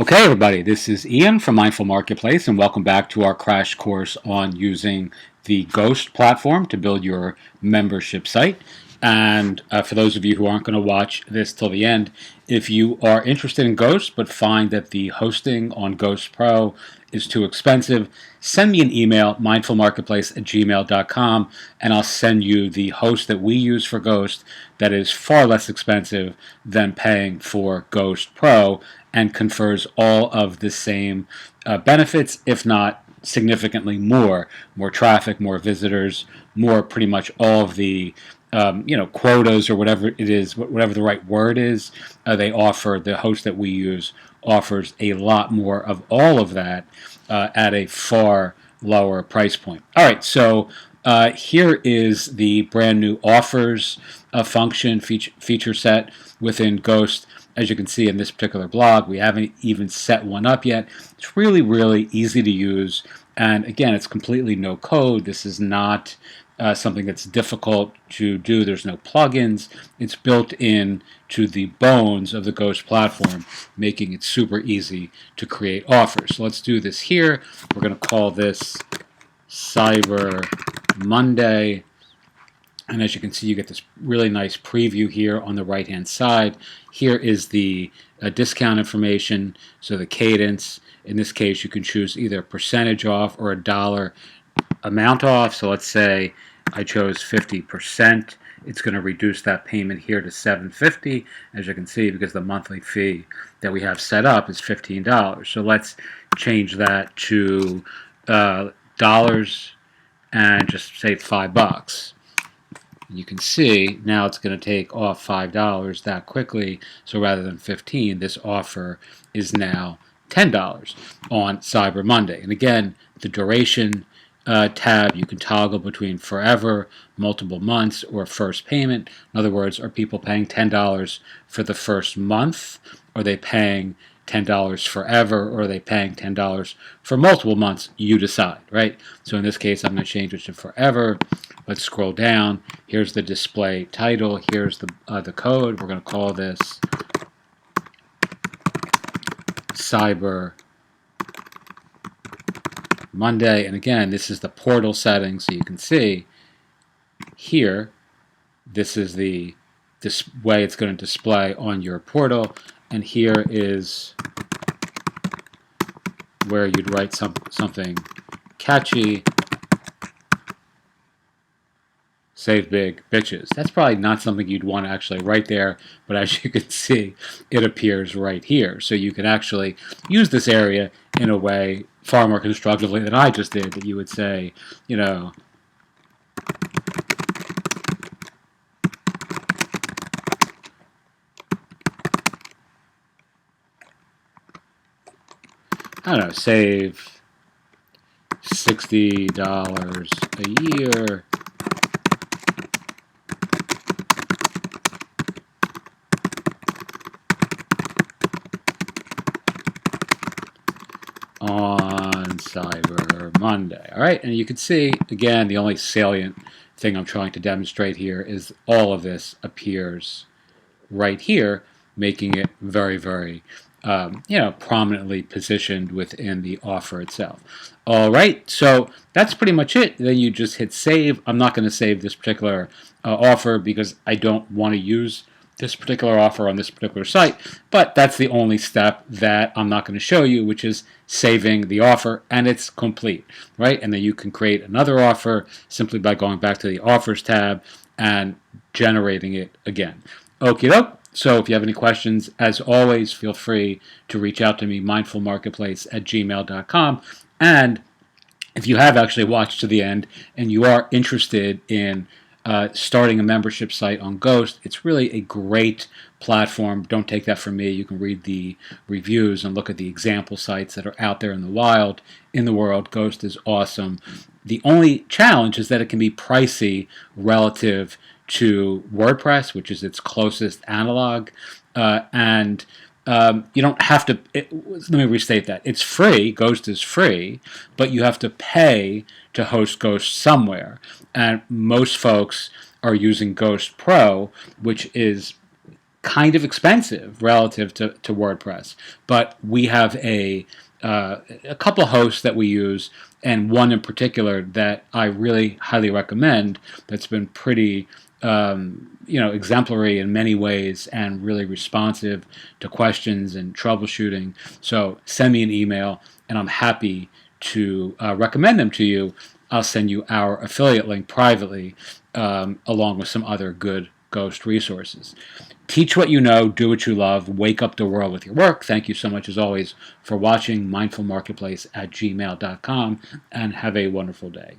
Okay, everybody, this is Ian from Mindful Marketplace, and welcome back to our crash course on using the Ghost platform to build your membership site. And for those of you who aren't going to watch this till the end, if you are interested in Ghost but find that the hosting on Ghost Pro is too expensive, send me an email, mindfulmarketplace@gmail.com, and I'll send you the host that we use for Ghost that is far less expensive than paying for Ghost Pro and confers all of the same benefits, if not significantly more. More traffic, more visitors, more pretty much all of the quotas or whatever it is, whatever the right word is. They offer, the host that we use offers a lot more of all of that at a far lower price point. All right, so here is the brand new offers function feature set within Ghost. As you can see in this particular blog, we haven't even set one up yet. It's really, really easy to use. And again, it's completely no code. This is not something that's difficult to do. There's no plugins. It's built in to the bones of the Ghost platform, making it super easy to create offers. So let's do this here. We're going to call this Cyber Monday. And as you can see, you get this really nice preview here on the right-hand side. Here is the discount information, so the cadence. In this case, you can choose either a percentage off or a dollar amount off. So let's say I chose 50%. It's going to reduce that payment here to $7.50, as you can see, because the monthly fee that we have set up is $15. So let's change that to dollars and just say $5. You can see now it's going to take off $5 that quickly. So rather than 15, this offer is now $10 on Cyber Monday. And again, the duration tab, you can toggle between forever, multiple months, or first payment. In other words, are people paying $10 for the first month? Are they paying $10 forever, or are they paying $10 for multiple months? You decide, right? So in this case, I'm going to change it to forever. Let's scroll down. Here's the display title. Here's the code. We're going to call this Cyber Monday. And again, this is the portal settings. So you can see here, this is the way it's going to display on your portal. And here is where you'd write something catchy. Save big, bitches. That's probably not something you'd want to actually write there, but as you can see, it appears right here. So you can actually use this area in a way far more constructively than I just did, that you would say, you know, I don't know, save $60 a year on Cyber Monday. All right, and you can see, again, the only salient thing I'm trying to demonstrate here is all of this appears right here, making it very, very prominently positioned within the offer itself. All right, so that's pretty much it. Then you just hit save. I'm not going to save this particular offer because I don't want to use this particular offer on this particular site, but that's the only step that I'm not going to show you, which is saving the offer, and it's complete, right? And then you can create another offer simply by going back to the offers tab and generating it again. Okie doke. So if you have any questions, as always, feel free to reach out to me, mindfulmarketplace@gmail.com. And if you have actually watched to the end and you are interested in starting a membership site on Ghost, it's really a great platform. Don't take that from me. You can read the reviews and look at the example sites that are out there in the wild, in the world. Ghost is awesome. The only challenge is that it can be pricey relative to WordPress, which is its closest analog, and you don't have to. Let me restate that. It's free. Ghost is free, but you have to pay to host Ghost somewhere. And most folks are using Ghost Pro, which is kind of expensive relative to WordPress. But we have a couple hosts that we use, and one in particular that I really highly recommend. That's been pretty exemplary in many ways and really responsive to questions and troubleshooting. So send me an email, and I'm happy to recommend them to you. I'll send you our affiliate link privately, along with some other good Ghost resources. Teach what you know, do what you love, wake up the world with your work. Thank you so much, as always, for watching mindfulmarketplace@gmail.com, and have a wonderful day.